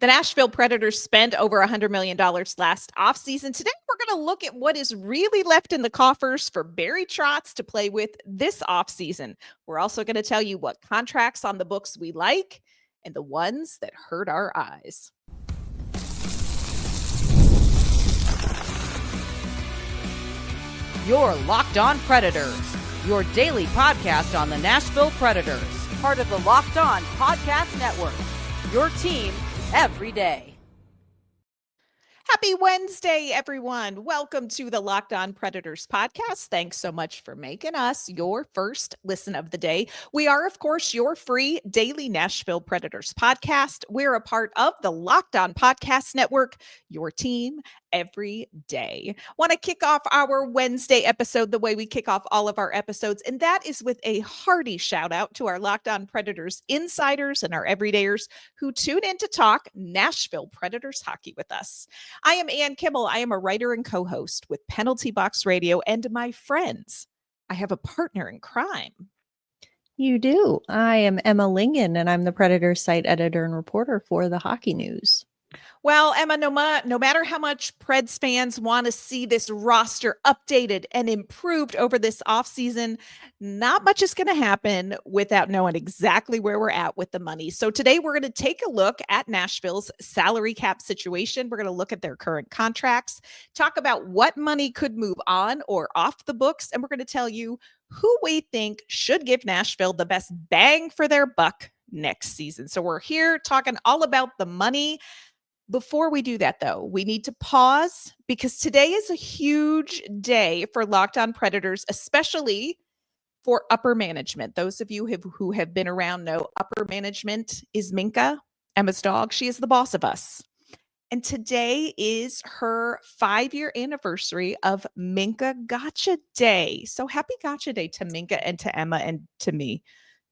The Nashville Predators spent over $100 million last offseason. Today, we're going to look at what is really left in the coffers for Barry Trotz to play with this offseason. We're also going to tell you what contracts on the books we like and the ones that hurt our eyes. You're Locked On Predators, your daily podcast on the Nashville Predators, part of the Locked On Podcast Network, your team every day. Happy Wednesday, everyone. Welcome to the Locked On Predators podcast. Thanks so much for making us your first listen of the day. We are, of course, your free daily Nashville Predators podcast. We're a part of the Locked On Podcast Network, your team every day. Want to kick off our Wednesday episode the way we kick off all of our episodes, and that is with a hearty shout out to our Locked On Predators insiders and our everydayers who tune in to talk Nashville Predators hockey with us. I am Ann Kimmel. I am a writer and co-host with Penalty Box Radio, and my friends, I have a partner in crime. You do. I am Emma Lingan, and I'm the Predators site editor and reporter for the Hockey News. Well, Emma, no matter how much Preds fans want to see this roster updated and improved over this offseason, not much is going to happen without knowing exactly where we're at with the money. So today we're going to take a look at Nashville's salary cap situation. We're going to look at their current contracts, talk about what money could move on or off the books, and we're going to tell you who we think should give Nashville the best bang for their buck next season. So we're here talking all about the money. Before we do that, though, we need to pause because today is a huge day for Locked On Predators, especially for upper management. Those of you who have been around know upper management is Minka, Emma's dog. She is the boss of us. And today is her 5-year anniversary of Minka Gotcha Day. So happy Gotcha Day to Minka and to Emma and to me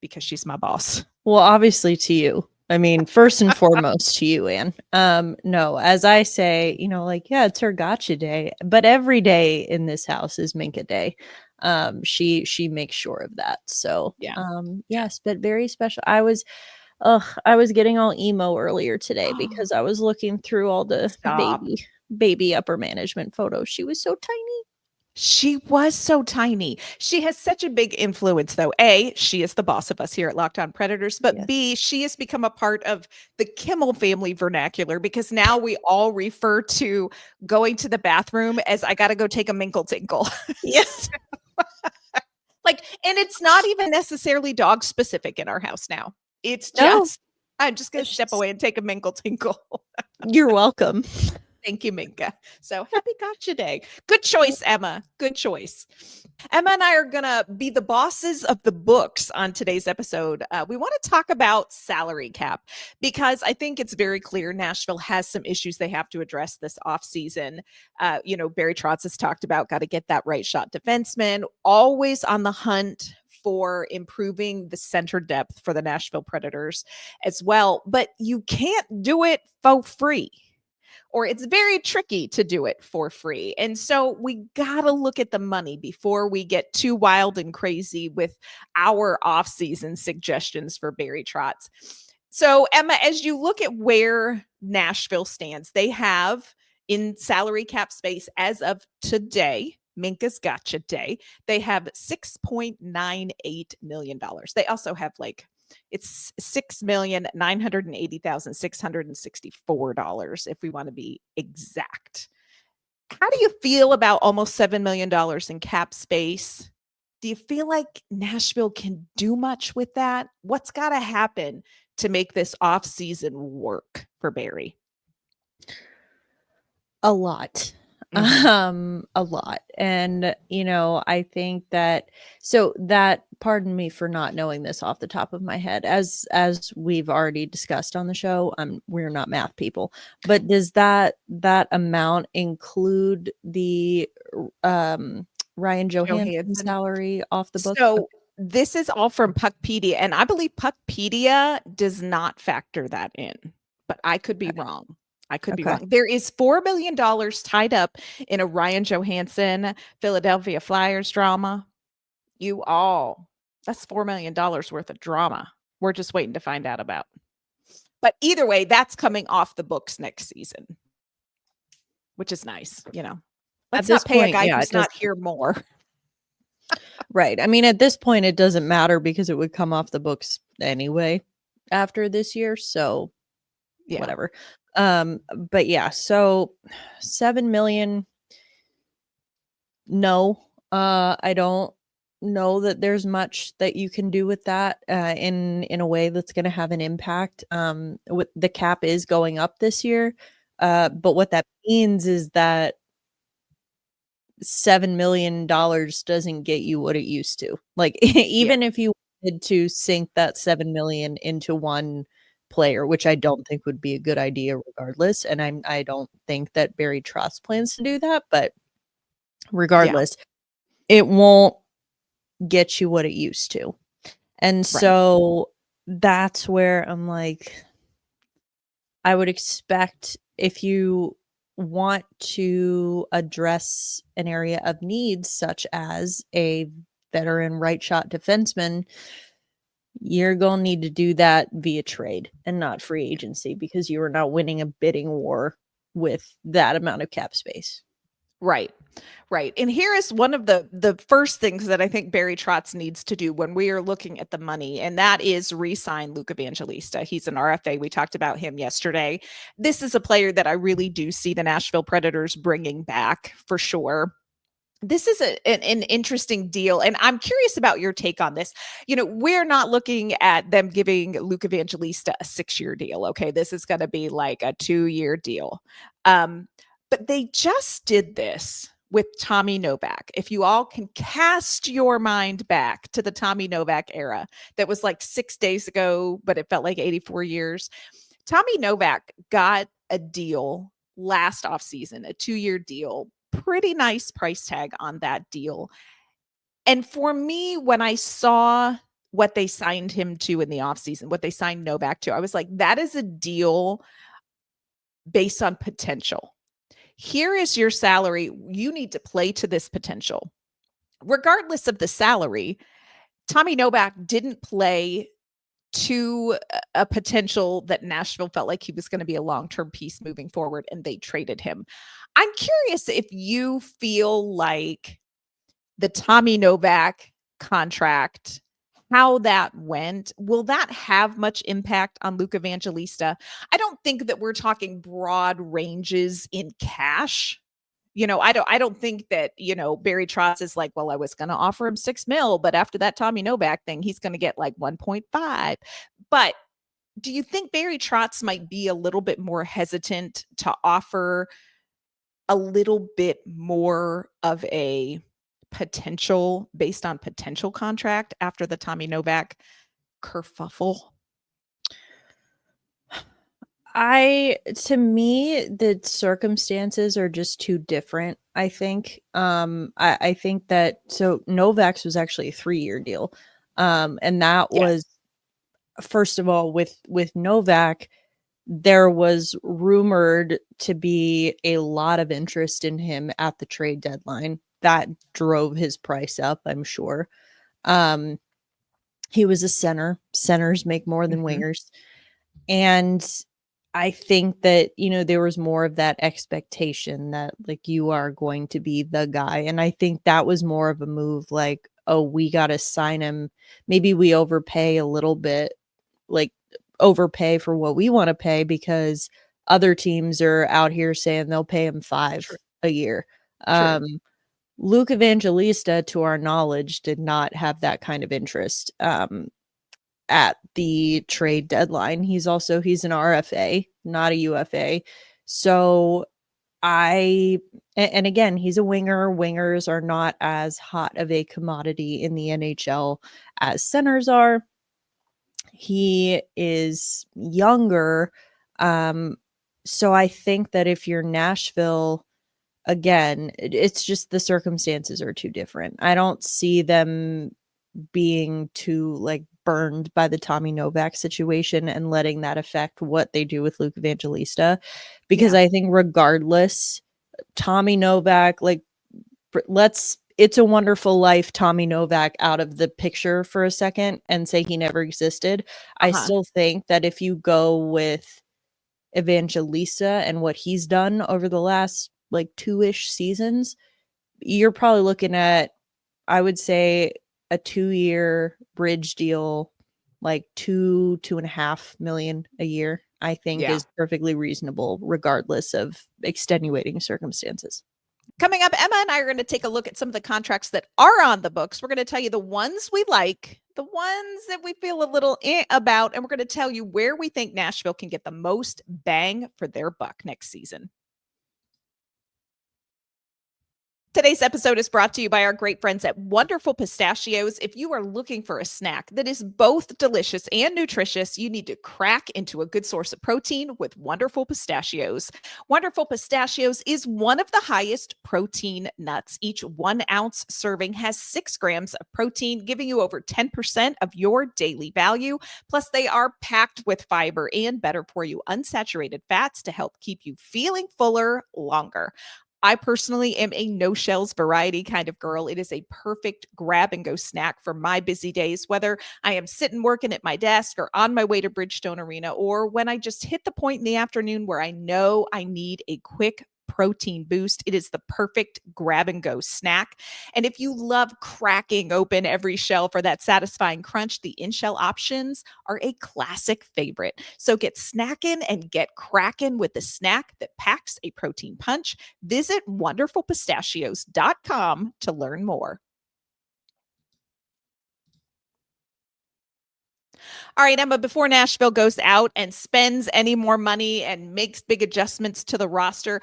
because she's my boss. Well, obviously to you. I mean, first and foremost to you, Ann. No, as I say, yeah, it's her gotcha day, but every day in this house is Minka Day. She makes sure of that. So, yeah. Yes, but very special. I was getting all emo earlier today because I was looking through all the baby upper management photos. She was so tiny. She was so tiny. She has such a big influence, though. A, she is the boss of us here at Locked On Predators, but yes. B, she has become a part of the Kimmel family vernacular because now we all refer to going to the bathroom as I got to go take a minkle tinkle. Yes. And it's not even necessarily dog specific in our house now. It's just, I'm just going to step away and take a minkle tinkle. You're welcome. Thank you, Minka. So happy Gotcha Day. Good choice, Emma. Good choice. Emma and I are going to be the bosses of the books on today's episode. We want to talk about salary cap because I think it's very clear Nashville has some issues they have to address this offseason. Barry Trotz has talked about got to get that right shot defenseman, always on the hunt for improving the center depth for the Nashville Predators as well. But you can't do it for free. Or it's very tricky to do it for free. And so we got to look at the money before we get too wild and crazy with our off-season suggestions for Barry Trotz. So, Emma, as you look at where Nashville stands, they have in salary cap space as of today, Minka's Gotcha Day, they have $6.98 million. They also have it's $6,980,664 if we want to be exact. How do you feel about almost $7 million in cap space? Do you feel like Nashville can do much with that? What's got to happen to make this offseason work for Barry? A lot. A lot. And, I think that pardon me for not knowing this off the top of my head, as we've already discussed on the show, we're not math people, but does that amount include the, Ryan Johansson salary off the book? So this is all from Puckpedia, and I believe Puckpedia does not factor that in, but I could be wrong. I could be wrong. There is $4 million tied up in a Ryan Johansson Philadelphia Flyers drama. That's $4 million worth of drama. We're just waiting to find out about. But either way, that's coming off the books next season, which is nice. Let's not pay a guy who's not here more. Right. I mean, at this point, it doesn't matter because it would come off the books anyway after this year. So whatever. But yeah, so $7 million. No, I don't know that there's much that you can do with that in a way that's going to have an impact. With the cap is going up this year. But what that means is that $7 million doesn't get you what it used to. Like, even if you wanted to sink that $7 million into one player, which I don't think would be a good idea regardless. And I don't think that Barry Trotz plans to do that, but regardless, it won't get you what it used to. And so that's where I'm like, I would expect if you want to address an area of needs such as a veteran right shot defenseman, you're going to need to do that via trade and not free agency, because you are not winning a bidding war with that amount of cap space. Right. And here is one of the first things that I think Barry Trotz needs to do when we are looking at the money, and that is re-sign Luke Evangelista. He's an RFA. We talked about him yesterday. This is a player that I really do see the Nashville Predators bringing back for sure. This is an interesting deal, and I'm curious about your take on this. We're not looking at them giving Luke Evangelista a 6-year deal. Okay, this is going to be like a 2-year deal. But they just did this with Tommy Novak. If you all can cast your mind back to the Tommy Novak era, that was like 6 days ago, but it felt like 84 years. Tommy Novak got a deal last offseason, a 2-year deal. Pretty nice price tag on that deal. And for me, when I saw what they signed him to in the offseason, what they signed Novak to, I was like, that is a deal based on potential. Here is your salary. You need to play to this potential. Regardless of the salary, Tommy Novak didn't play to a potential that Nashville felt like he was going to be a long-term piece moving forward, and they traded him. I'm curious if you feel like the Tommy Novak contract, how that went, will that have much impact on Luke Evangelista? I don't think that we're talking broad ranges in cash. I don't think that, Barry Trotz is like, well, I was going to offer him $6 million, but after that Tommy Novak thing, he's going to get like 1.5. But do you think Barry Trotz might be a little bit more hesitant to offer a little bit more of a potential based on potential contract after the Tommy Novak kerfuffle? To me, the circumstances are just too different. I think, I think that, so Novak's was actually a 3-year deal. And that was, first of all, with Novak, there was rumored to be a lot of interest in him at the trade deadline. That drove his price up, I'm sure. He was a center. Centers make more than wingers. And I think that, there was more of that expectation that like you are going to be the guy. And I think that was more of a move like, oh, we got to sign him. Maybe we overpay a little bit, like overpay for what we want to pay, because other teams are out here saying they'll pay him $5 a year. Luke Evangelista, to our knowledge, did not have that kind of interest at the trade deadline. He's an RFA, not a UFA. So and again, he's a winger. Wingers are not as hot of a commodity in the NHL as centers are. He is younger. So I think that if you're Nashville, again, it's just the circumstances are too different. I don't see them being too like burned by the Tommy Novak situation and letting that affect what they do with Luke Evangelista, because I think regardless, Tommy Novak, like, It's a Wonderful Life Tommy Novak out of the picture for a second and say he never existed, I still think that if you go with Evangelista and what he's done over the last like 2-ish seasons, you're probably looking at, I would say, a 2-year bridge deal, like 2.5 million a year, I think is perfectly reasonable regardless of extenuating circumstances. Coming up, Emma and I are going to take a look at some of the contracts that are on the books. We're going to tell you the ones we like, the ones that we feel a little about, and we're going to tell you where we think Nashville can get the most bang for their buck next season. Today's episode is brought to you by our great friends at Wonderful Pistachios. If you are looking for a snack that is both delicious and nutritious, you need to crack into a good source of protein with Wonderful Pistachios. Wonderful Pistachios is one of the highest protein nuts. Each 1 ounce serving has 6 grams of protein, giving you over 10% of your daily value. Plus, they are packed with fiber and better for you unsaturated fats to help keep you feeling fuller longer. I personally am a no shells variety kind of girl. It is a perfect grab and go snack for my busy days, whether I am sitting working at my desk or on my way to Bridgestone Arena, or when I just hit the point in the afternoon where I know I need a quick protein boost. It is the perfect grab and go snack. And if you love cracking open every shell for that satisfying crunch, the in-shell options are a classic favorite. So get snacking and get cracking with the snack that packs a protein punch. Visit wonderfulpistachios.com to learn more. All right, Emma, before Nashville goes out and spends any more money and makes big adjustments to the roster,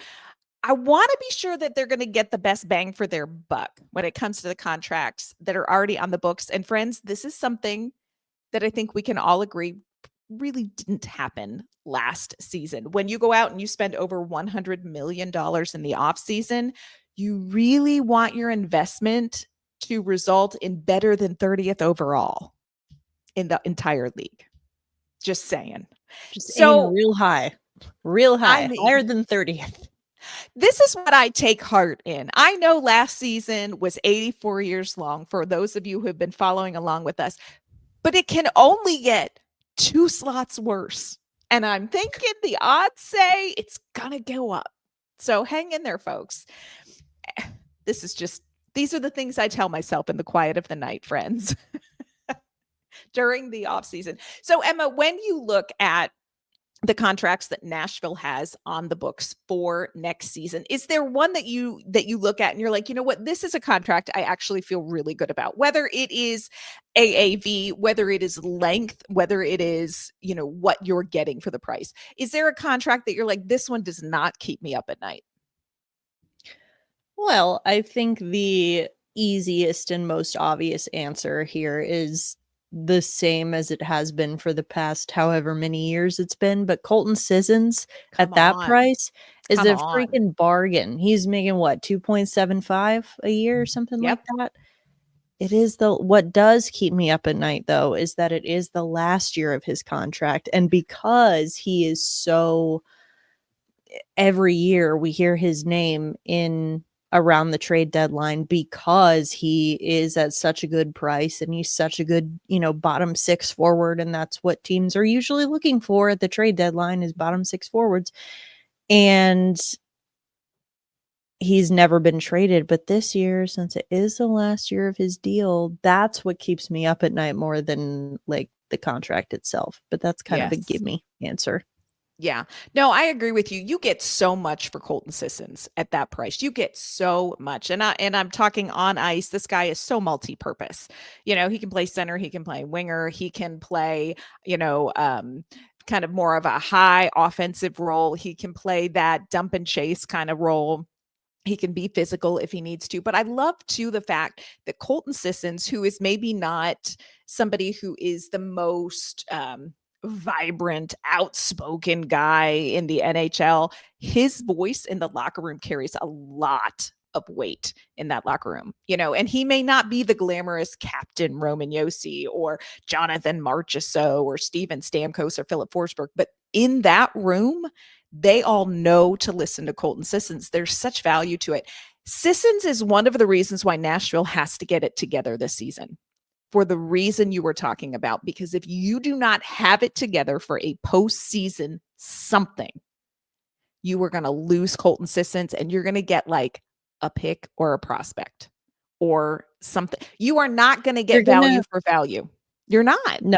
I want to be sure that they're going to get the best bang for their buck when it comes to the contracts that are already on the books. And friends, this is something that I think we can all agree really didn't happen last season. When you go out and you spend over $100 million in the offseason, you really want your investment to result in better than 30th overall in the entire league. Just saying. Just aim real high, higher than 30th. This is what I take heart in. I know last season was 84 years long for those of you who have been following along with us, but it can only get 2 slots worse. And I'm thinking the odds say it's going to go up. So hang in there, folks. These are the things I tell myself in the quiet of the night, friends, during the off season. So Emma, when you look at the contracts that Nashville has on the books for next season, is there one that you look at and you're like, you know what, this is a contract I actually feel really good about, whether it is AAV, whether it is length, whether it is, you know, what you're getting for the price? Is there a contract that you're like, this one does not keep me up at night? Well, I think the easiest and most obvious answer here is the same as it has been for the past however many years it's been, but Colton Sissons at that price is a freaking bargain. He's making what, 2.75 a year or something like that. It is what does keep me up at night though is that it is the last year of his contract, and because he is so, every year we hear his name in around the trade deadline because he is at such a good price and he's such a good, you know, bottom 6 forward. And that's what teams are usually looking for at the trade deadline is bottom 6 forwards. And he's never been traded. But this year, since it is the last year of his deal, that's what keeps me up at night more than like the contract itself. But that's kind of a gimme answer. Yeah, no, I agree with you. You get so much for Colton Sissons at that price. You get so much. And I'm talking on ice. This guy is so multi-purpose. You know, he can play center, he can play winger, he can play, you know, kind of more of a high offensive role. He can play that dump and chase kind of role. He can be physical if he needs to. But I love too the fact that Colton Sissons, who is maybe not somebody who is the most vibrant, outspoken guy in the NHL, his voice in the locker room carries a lot of weight in that locker room, you know, and he may not be the glamorous Captain Roman Josi or Jonathan Marchessault or Steven Stamkos or Philip Forsberg, but in that room, they all know to listen to Colton Sissons. There's such value to it. Sissons is one of the reasons why Nashville has to get it together this season, for the reason you were talking about, because if you do not have it together for a postseason something, you are going to lose Colton Sissons and you're going to get like a pick or a prospect or something. You are not going to get value for value. You're not. No,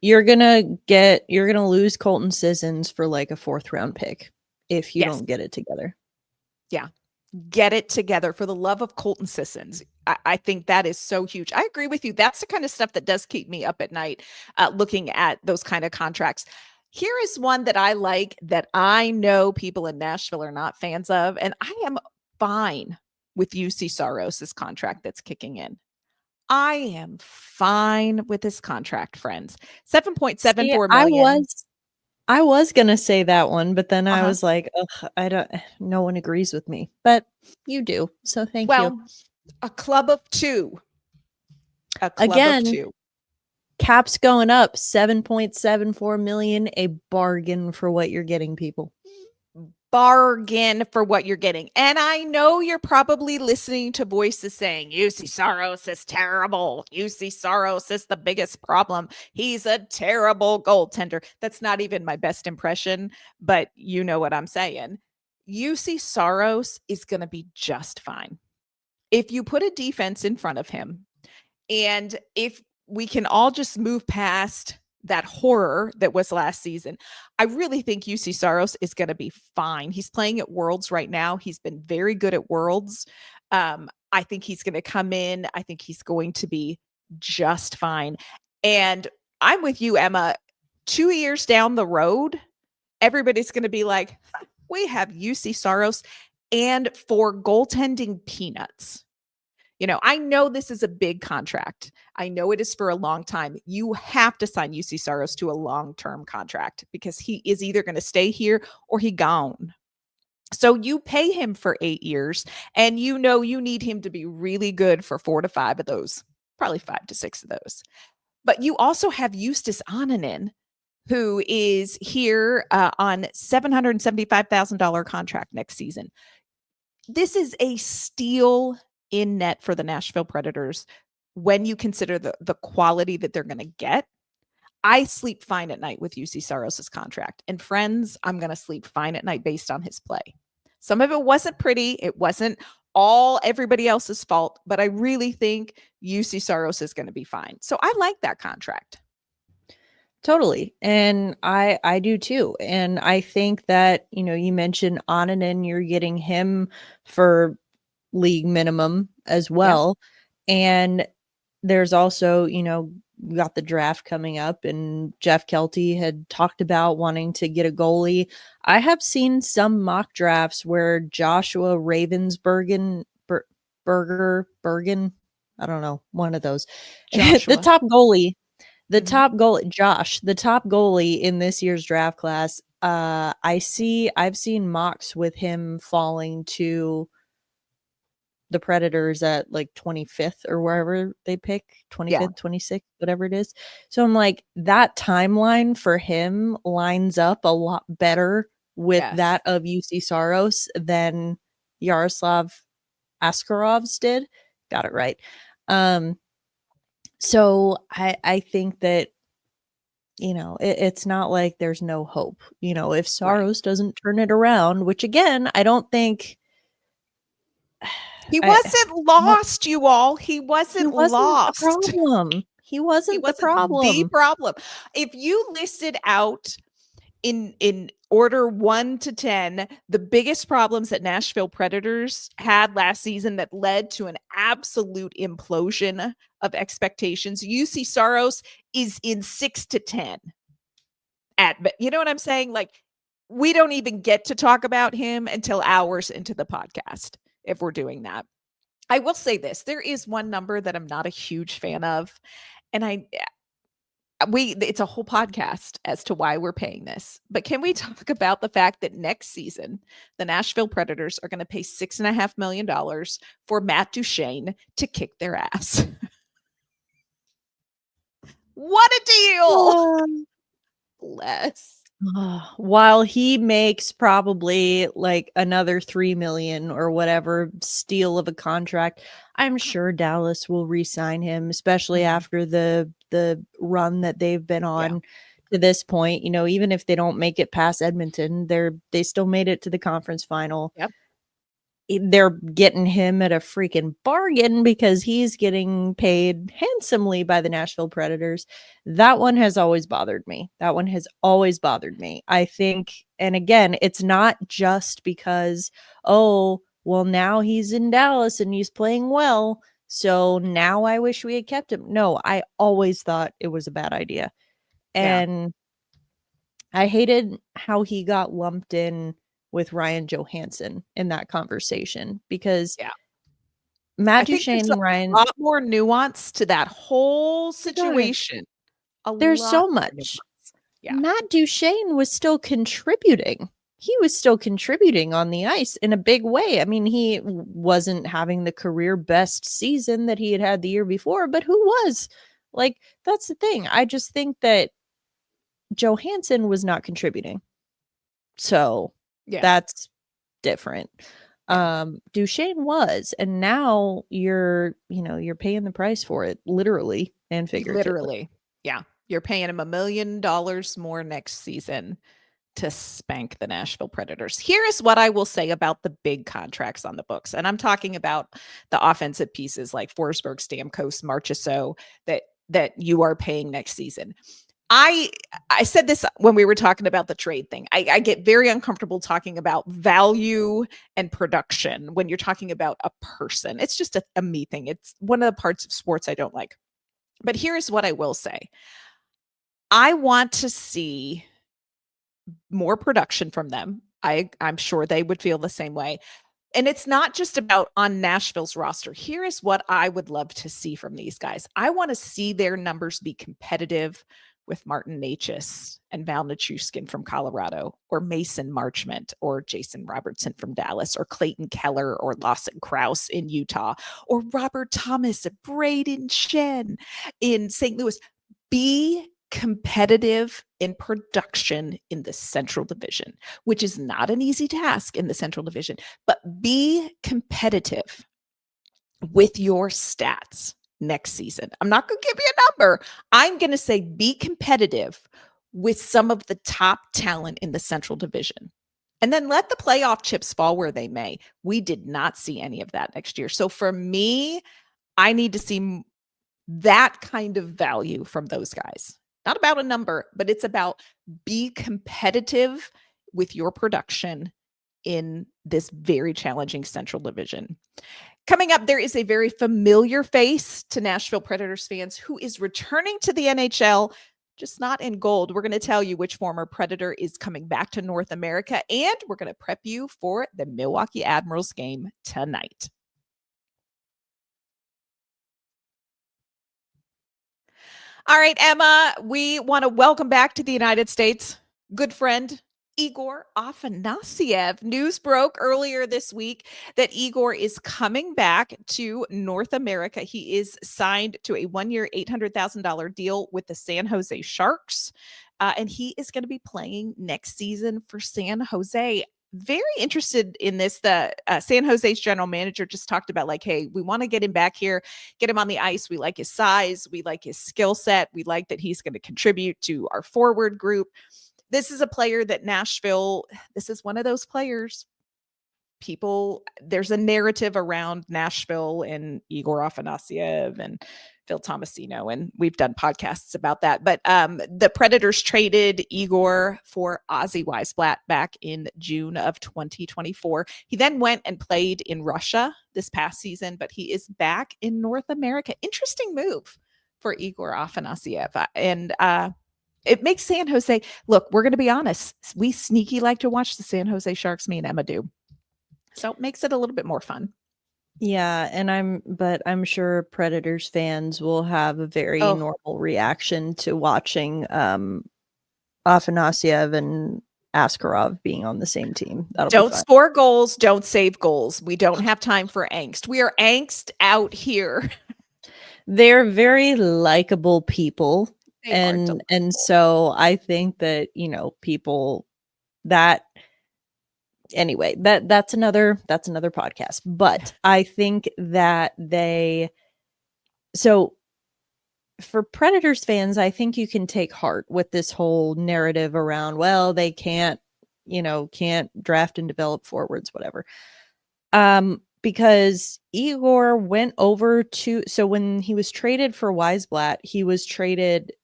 you're going to lose Colton Sissons for like a 4th round pick if you don't get it together. Yeah. Get it together, for the love of Colton Sissons. I think that is so huge. I agree with you. That's the kind of stuff that does keep me up at night, looking at those kind of contracts. Here is one that I like that I know people in Nashville are not fans of, and I am fine with Juuse Saros' contract that's kicking in. I am fine with this contract, friends. $7.74 million. I was going to say that one, but then I was like, no one agrees with me, but you do. So thank you. A club of two. Again, cap's going up, $7.74 million, a bargain for what you're getting, people. Bargain for what you're getting. And I know you're probably listening to voices saying, Juuse Saros is terrible. Juuse Saros is the biggest problem. He's a terrible goaltender. That's not even my best impression, but you know what I'm saying. Juuse Saros is going to be just fine. If you put a defense in front of him, and if we can all just move past that horror that was last season, I really think Juuse Saros is going to be fine. He's playing at Worlds right now. He's been very good at Worlds. I think he's going to come in. I think he's going to be just fine. And I'm with you, Emma. 2 years down the road, everybody's going to be like, we have Juuse Saros, and for goaltending peanuts. You know, I know this is a big contract. I know it is for a long time. You have to sign Juuse Saros to a long-term contract because he is either going to stay here or he gone. So you pay him for 8 years, and you know you need him to be really good for 4 to 5 of those, probably 5 to 6 of those. But you also have Justus Annunen, who is here on $775,000 contract next season. This is a steal in net for the Nashville Predators when you consider the quality that they're going to get. I sleep fine at night with Juuse Saros' contract. And friends, I'm going to sleep fine at night based on his play. Some of it wasn't pretty. It wasn't all everybody else's fault, but I really think Juuse Saros is going to be fine. So I like that contract. Totally. And I do too. And I think that, you know, you mentioned Annunen, you're getting him for league minimum as well. Yeah. And there's also, you know, we got the draft coming up, and Jeff Kelty had talked about wanting to get a goalie. I have seen some mock drafts where Joshua Ravensbergen, Bergen, I don't know, one of those, the top goalie in this year's draft class. I've seen mocks with him falling to the Predators at like 25th or wherever they pick, 25th, 26th, whatever it is. So I'm like, that timeline for him lines up a lot better with that of Juuse Saros than Yaroslav Askarov's did. Got it right. So I think that, you know, it's not like there's no hope. You know, if Saros doesn't turn it around, which again, I don't think he wasn't lost, you all. He wasn't lost. The problem. He wasn't the problem. The problem. If you listed out in order 1 to 10, the biggest problems that Nashville Predators had last season that led to an absolute implosion of expectations, Juuse Saros is in 6 to 10. You know what I'm saying? Like, we don't even get to talk about him until hours into the podcast if we're doing that. I will say this. There is one number that I'm not a huge fan of, and it's a whole podcast as to why we're paying this. But can we talk about the fact that next season, the Nashville Predators are going to pay $6.5 million for Matt Duchene to kick their ass? What a deal! Bless. While he makes probably like another 3 million or whatever steal of a contract, I'm sure Dallas will re-sign him, especially after the run that they've been on to this point. You know, even if they don't make it past Edmonton, they still made it to the conference final. Yep. They're getting him at a freaking bargain because he's getting paid handsomely by the Nashville Predators. That one has always bothered me. I think, and again, it's not just because, oh, well, now he's in Dallas and he's playing well, so now I wish we had kept him. No, I always thought it was a bad idea. And I hated how he got lumped in with Ryan Johansson in that conversation because Matt Duchene and Ryan, a lot more nuance to that whole situation. There's so much. Matt Duchene was still contributing. He was still contributing on the ice in a big way. I mean, he wasn't having the career best season that he had the year before, but who was? Like, that's the thing. I just think that Johansson was not contributing. So that's different. Duchene was, and now you're paying the price for it, literally and figuratively. Yeah. You're paying him $1 million more next season to spank the Nashville Predators. Here is what I will say about the big contracts on the books. And I'm talking about the offensive pieces like Forsberg, Stamkos, Marchessault that you are paying next season. I said this when we were talking about the trade thing. I get very uncomfortable talking about value and production when you're talking about a person. It's just a me thing. It's one of the parts of sports I don't like. But here's what I will say. I want to see more production from them. I'm sure they would feel the same way. And it's not just about on Nashville's roster. Here is what I would love to see from these guys. I want to see their numbers be competitive with Martin Necas and Val Nichushkin from Colorado, or Mason Marchment, or Jason Robertson from Dallas, or Clayton Keller, or Lawson Krause in Utah, or Robert Thomas, Braden Shen in St. Louis. Be competitive in production in the Central Division, which is not an easy task in the Central Division, but be competitive with your stats next season. I'm not going to give you a number. I'm going to say be competitive with some of the top talent in the Central Division. And then let the playoff chips fall where they may. We did not see any of that next year. So for me, I need to see that kind of value from those guys. Not about a number, but it's about be competitive with your production in this very challenging Central Division. Coming up, there is a very familiar face to Nashville Predators fans who is returning to the NHL, just not in gold. We're going to tell you which former Predator is coming back to North America, and we're going to prep you for the Milwaukee Admirals game tonight. All right, Emma, we want to welcome back to the United States good friend Egor Afanasyev. News broke earlier this week that Igor is coming back to North America. He is signed to a 1-year, $800,000 deal with the San Jose Sharks, and he is going to be playing next season for San Jose. Very interested in this. The San Jose's general manager just talked about like, hey, we want to get him back here, get him on the ice. We like his size. We like his skill set. We like that he's going to contribute to our forward group. This is a player that Nashville, this is one of those players, there's a narrative around Nashville and Egor Afanasyev and Phil Tomasino, and we've done podcasts about that. But the Predators traded Igor for Ozzy Weisblatt back in June of 2024. He then went and played in Russia this past season, but he is back in North America. Interesting move for Egor Afanasyev. And it makes San Jose, look, we're going to be honest, we sneaky like to watch the San Jose Sharks, me and Emma do. So it makes it a little bit more fun. Yeah, and I'm sure Predators fans will have a very normal reaction to watching Afanasyev and Askarov being on the same team. Don't score goals, don't save goals. We don't have time for angst. We are angst out here. They're very likable people. And so I think that, people that anyway, that's another podcast. But I think that so for Predators fans, I think you can take heart with this whole narrative around, well, they can't draft and develop forwards, whatever. Because Igor went over so when he was traded for Weisblatt,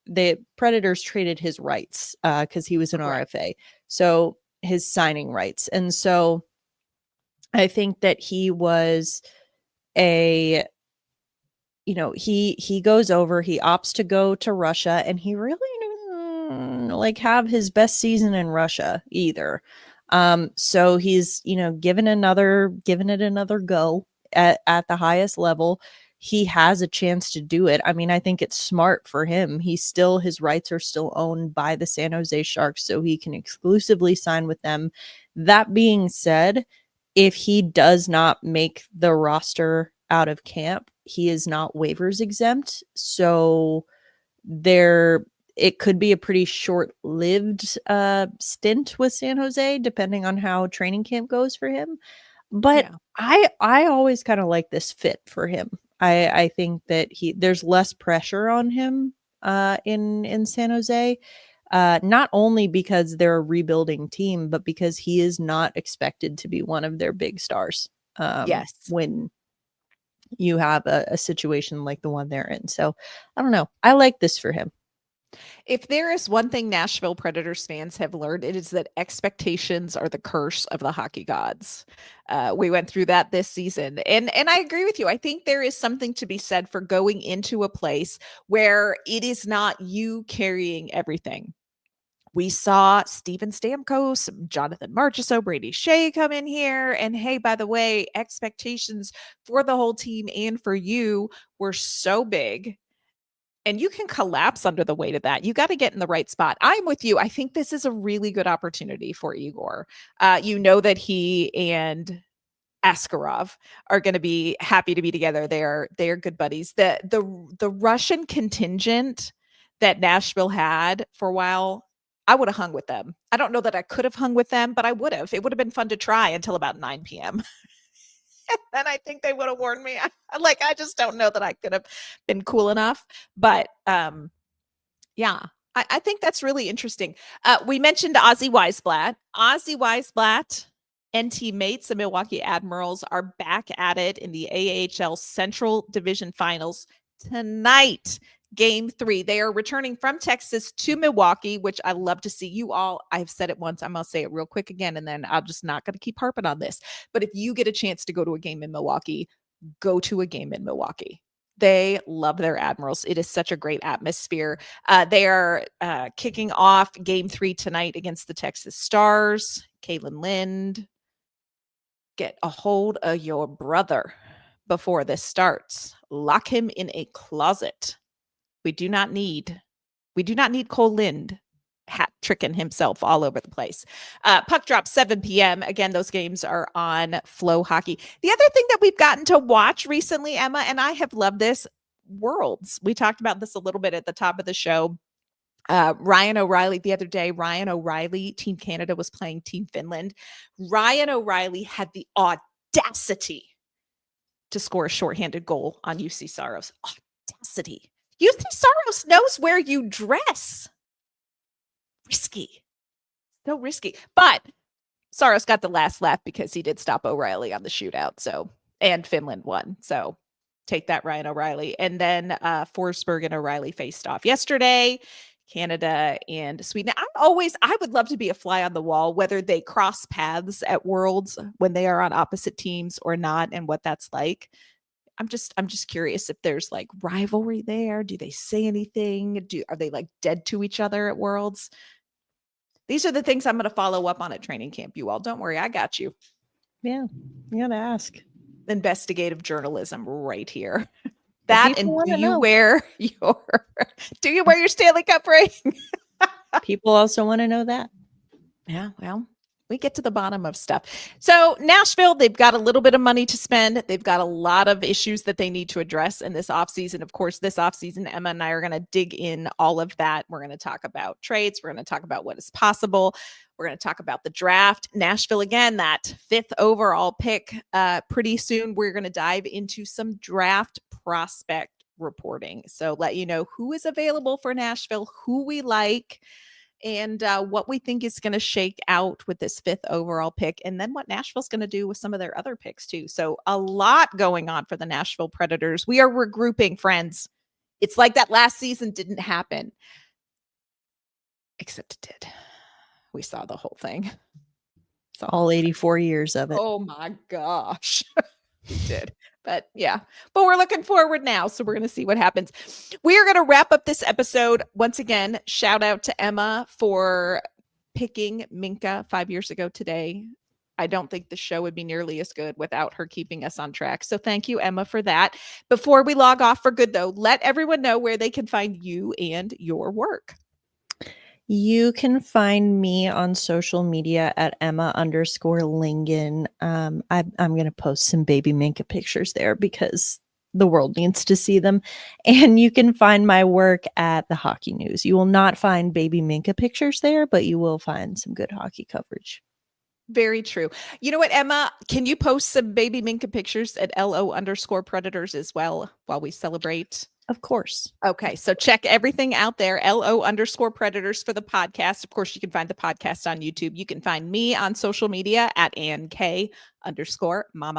the Predators traded his rights because he was an RFA. So his signing rights. And so I think that he was he goes over, he opts to go to Russia, and he really didn't have his best season in Russia either. So he's, given it another go at the highest level. He has a chance to do it. I mean, I think it's smart for him. His rights are still owned by the San Jose Sharks, so he can exclusively sign with them. That being said, if he does not make the roster out of camp, he is not waivers exempt. So it could be a pretty short-lived stint with San Jose, depending on how training camp goes for him. But I always kind of like this fit for him. I think that there's less pressure on him in San Jose, not only because they're a rebuilding team, but because he is not expected to be one of their big stars. When you have a situation like the one they're in. So I don't know. I like this for him. If there is one thing Nashville Predators fans have learned, it is that expectations are the curse of the hockey gods. We went through that this season. And I agree with you. I think there is something to be said for going into a place where it is not you carrying everything. We saw Steven Stamkos, Jonathan Marchessault, Brady Shea come in here. And hey, by the way, expectations for the whole team and for you were so big. And you can collapse under the weight of that. You got to get in the right spot. I'm with you. I think this is a really good opportunity for Igor. That he and Askarov are going to be happy to be together. They're good buddies. The Russian contingent that Nashville had for a while, I would have hung with them. I don't know that I could have hung with them, but I would have. It would have been fun to try until about 9 p.m. And I think they would have warned me. I just don't know that I could have been cool enough. But I think that's really interesting. We mentioned Ozzy Weisblatt. Ozzy Weisblatt and teammates, the Milwaukee Admirals, are back at it in the AHL Central Division Finals tonight. Game 3. They are returning from Texas to Milwaukee, which I love to see. You all, I've said it once, I'm going to say it real quick again, and then I'm just not going to keep harping on this. But if you get a chance to go to a game in Milwaukee, go to a game in Milwaukee. They love their Admirals. It is such a great atmosphere. They are kicking off Game 3 tonight against the Texas Stars. Caitlin Lind, get a hold of your brother before this starts. Lock him in a closet. We do not need Cole Lind hat tricking himself all over the place. Puck drop 7 p.m. Again, those games are on Flow Hockey. The other thing that we've gotten to watch recently, Emma, and I have loved this, Worlds. We talked about this a little bit at the top of the show. Ryan O'Reilly, the other day, Team Canada was playing Team Finland. Ryan O'Reilly had the audacity to score a shorthanded goal on Juuse Saros. Audacity. Juuse Saros knows where you dress. Risky. So risky. But Saros got the last laugh because he did stop O'Reilly on the shootout. And Finland won. So take that, Ryan O'Reilly. And then Forsberg and O'Reilly faced off yesterday. Canada and Sweden. I would love to be a fly on the wall, whether they cross paths at Worlds when they are on opposite teams or not, and what that's like. I'm just curious if there's like rivalry there. Do they say anything? Are they like dead to each other at Worlds? These are the things I'm going to follow up on at training camp. You all, don't worry, I got you. Yeah, you got to ask. Investigative journalism right here. That, and do you wear your Stanley Cup ring? People also want to know that. Yeah, well, We get to the bottom of stuff. So Nashville, they've got a little bit of money to spend. They've got a lot of issues that they need to address in this offseason. Of course, this offseason, Emma and I are going to dig in all of that. We're going to talk about trades. We're going to talk about what is possible. We're going to talk about the draft. Nashville, again, that 5th overall pick. Pretty soon, we're going to dive into some draft prospect reporting. So let you know who is available for Nashville, who we like, and what we think is going to shake out with this 5th overall pick, and then what Nashville's going to do with some of their other picks too. So a lot going on for the Nashville Predators. We are regrouping, friends. It's like that last season didn't happen, except it did. We saw the whole thing. All 84 years of it. Oh my gosh. We did. But yeah, but we're looking forward now. So we're going to see what happens. We are going to wrap up this episode. Once again, shout out to Emma for picking Minka 5 years ago today. I don't think the show would be nearly as good without her keeping us on track. So thank you, Emma, for that. Before we log off for good, though, let everyone know where they can find you and your work. You can find me on social media at Emma_Lingan. I'm going to post some baby Minka pictures there because the world needs to see them. And you can find my work at the Hockey News. You will not find baby Minka pictures there, but you will find some good hockey coverage. Very true. You know what, Emma? Can you post some baby Minka pictures at LO_Predators as well while we celebrate? Of course. Okay, so check everything out there, LO_Predators for the podcast. Of course, you can find the podcast on YouTube. You can find me on social media at AnnK_Mama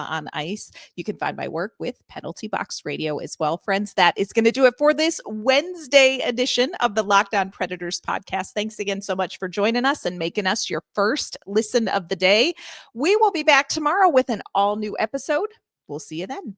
on Ice. You can find my work with Penalty Box Radio as well, friends. That is going to do it for this Wednesday edition of the Locked On Predators podcast. Thanks again so much for joining us and making us your first listen of the day. We will be back tomorrow with an all-new episode. We'll see you then.